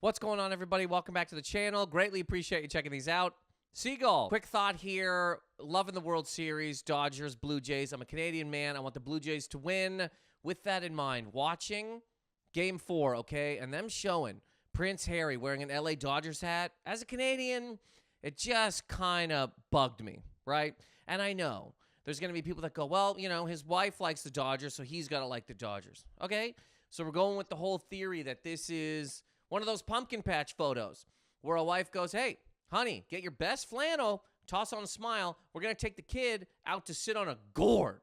What's going on, everybody? Welcome back to the channel. Greatly appreciate you checking these out. Seagull, quick thought here. Loving the World Series, Dodgers, Blue Jays. I'm a Canadian man. I want the Blue Jays to win. With that in mind, watching Game 4, okay, and them showing Prince Harry wearing an LA Dodgers hat, as a Canadian, it just kind of bugged me, right? And I know there's going to be people that go, well, you know, his wife likes the Dodgers, so he's got to like the Dodgers, okay? So we're going with the whole theory that this is one of those pumpkin patch photos where a wife goes, hey, honey, get your best flannel, toss on a smile. We're going to take the kid out to sit on a gourd.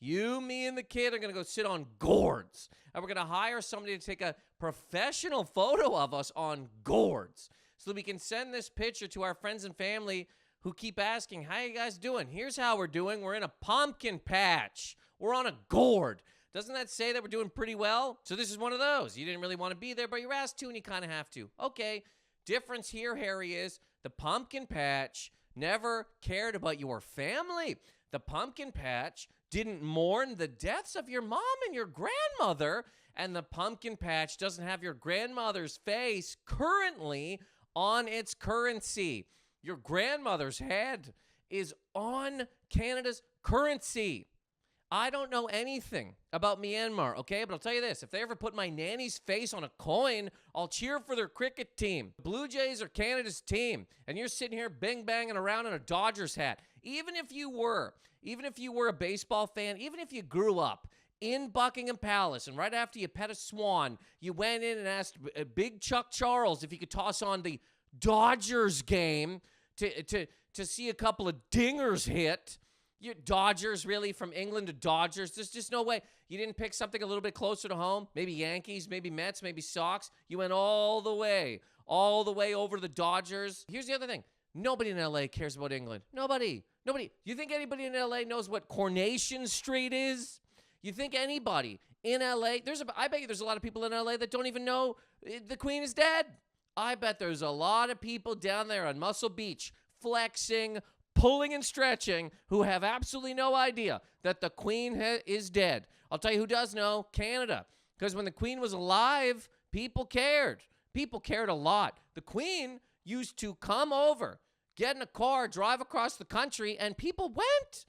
You, me, and the kid are going to go sit on gourds. And we're going to hire somebody to take a professional photo of us on gourds so that we can send this picture to our friends and family who keep asking, how you guys doing? Here's how we're doing. We're in a pumpkin patch. We're on a gourd. Doesn't that say that we're doing pretty well? So this is one of those. You didn't really want to be there, but you're asked to, and you kind of have to. Okay, difference here, Harry, is the pumpkin patch never cared about your family. The pumpkin patch didn't mourn the deaths of your mom and your grandmother, and the pumpkin patch doesn't have your grandmother's face currently on its currency. Your grandmother's head is on Canada's currency. I don't know anything about Myanmar, okay? But I'll tell you this. If they ever put my nanny's face on a coin, I'll cheer for their cricket team. Blue Jays are Canada's team, and you're sitting here bing-banging around in a Dodgers hat. Even if you were a baseball fan, even if you grew up in Buckingham Palace, and right after you pet a swan, you went in and asked Big Chuck Charles if he could toss on the Dodgers game to see a couple of dingers hit. You Dodgers, really, from England to Dodgers. There's just no way. You didn't pick something a little bit closer to home. Maybe Yankees, maybe Mets, maybe Sox. You went all the way over to the Dodgers. Here's the other thing. Nobody in LA cares about England. Nobody. You think anybody in LA knows what Coronation Street is? You think anybody in LA, I bet you there's a lot of people in LA that don't even know the Queen is dead. I bet there's a lot of people down there on Muscle Beach flexing, pulling and stretching, who have absolutely no idea that the Queen is dead. I'll tell you who does know, Canada. Because when the Queen was alive, people cared. People cared a lot. The Queen used to come over, get in a car, drive across the country, and people went.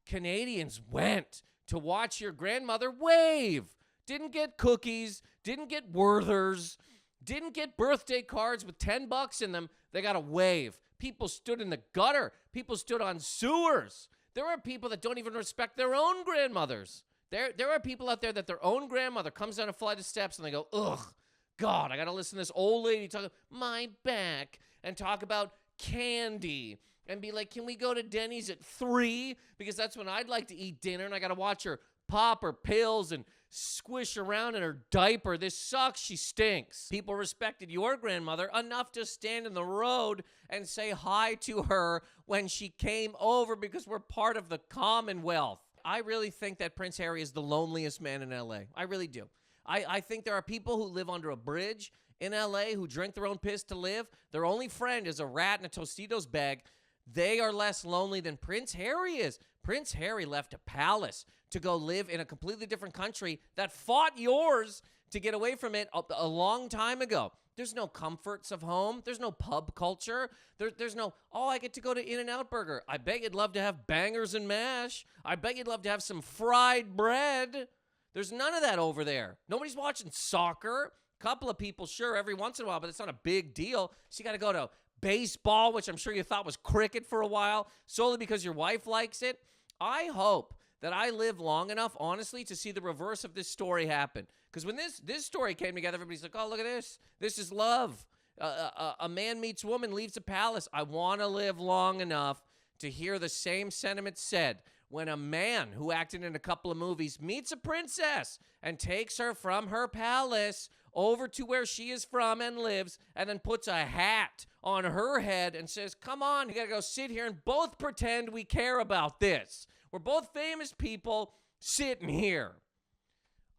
Canadians went to watch your grandmother wave. Didn't get cookies, didn't get Werthers, didn't get birthday cards with $10 in them. They got a wave. People stood in the gutter. People stood on sewers. There are people that don't even respect their own grandmothers. There are people out there that their own grandmother comes down a flight of steps and they go, ugh, God, I got to listen to this old lady talk about my back and talk about candy and be like, can we go to Denny's at 3? Because that's when I'd like to eat dinner, and I got to watch her pop her pills and squish around in her diaper. This sucks. She stinks. People respected your grandmother enough to stand in the road and say hi to her when she came over because we're part of the Commonwealth. I really think that Prince Harry is the loneliest man in LA. I really do. I think there are people who live under a bridge in LA who drink their own piss to live. Their only friend is a rat in a Tostitos bag. They are less lonely than Prince Harry is. Prince Harry left a palace to go live in a completely different country that fought yours to get away from it a long time ago. There's no comforts of home. There's no pub culture. There's no, oh, I get to go to In-N-Out Burger. I bet you'd love to have bangers and mash. I bet you'd love to have some fried bread. There's none of that over there. Nobody's watching soccer. Couple of people, sure, every once in a while, but it's not a big deal. So you got to go to baseball, which I'm sure you thought was cricket for a while, solely because your wife likes it. I hope that I live long enough, honestly, to see the reverse of this story happen. Because when this story came together, everybody's like, oh, look at this. This is love. A man meets woman, leaves a palace. I want to live long enough to hear the same sentiment said when a man who acted in a couple of movies meets a princess and takes her from her palace over to where she is from and lives, and then puts a hat on her head and says, come on, you gotta go sit here and both pretend we care about this. We're both famous people sitting here.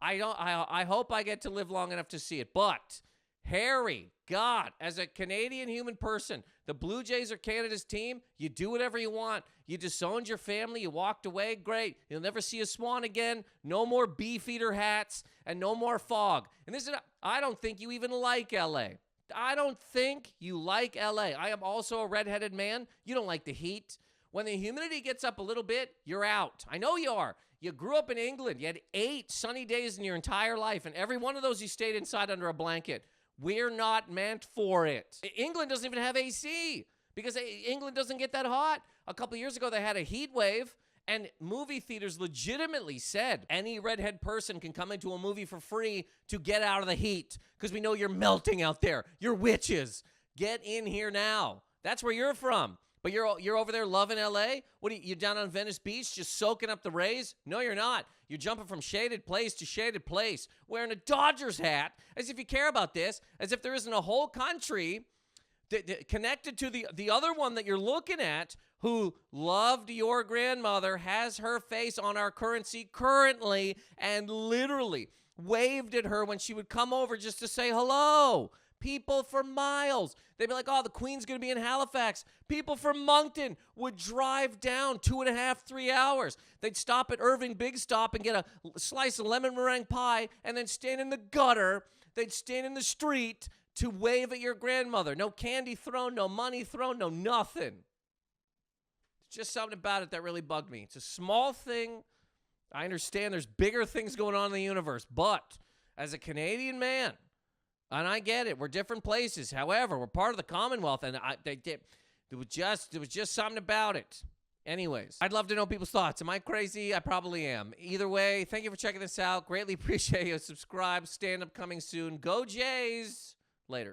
I hope I get to live long enough to see it. But Harry, God, as a Canadian human person, the Blue Jays are Canada's team. You do whatever you want. You disowned your family. You walked away. Great. You'll never see a swan again. No more Beefeater hats and no more fog. And this is, I don't think you even like LA. I don't think you like LA. I am also a redheaded man. You don't like the heat. When the humidity gets up a little bit, you're out. I know you are. You grew up in England. You had 8 sunny days in your entire life, and every one of those you stayed inside under a blanket. We're not meant for it. England doesn't even have AC because England doesn't get that hot. A couple of years ago, they had a heat wave, and movie theaters legitimately said any redhead person can come into a movie for free to get out of the heat because we know you're melting out there. You're witches. Get in here now. That's where you're from. But you're over there loving LA? What are you down on Venice Beach just soaking up the rays? No, you're not. You're jumping from shaded place to shaded place, wearing a Dodgers hat, as if you care about this, as if there isn't a whole country connected to the other one that you're looking at who loved your grandmother, has her face on our currency currently, and literally waved at her when she would come over just to say hello. People for miles. They'd be like, oh, the Queen's going to be in Halifax. People from Moncton would drive down 2.5, 3 hours. They'd stop at Irving Big Stop and get a slice of lemon meringue pie and then stand in the gutter. They'd stand in the street to wave at your grandmother. No candy thrown, no money thrown, no nothing. It's just something about it that really bugged me. It's a small thing. I understand there's bigger things going on in the universe, but as a Canadian man, and I get it, we're different places. However, we're part of the Commonwealth, and there was just something about it. Anyways, I'd love to know people's thoughts. Am I crazy? I probably am. Either way, thank you for checking this out. Greatly appreciate you. Subscribe. Stand-up coming soon. Go Jays. Later.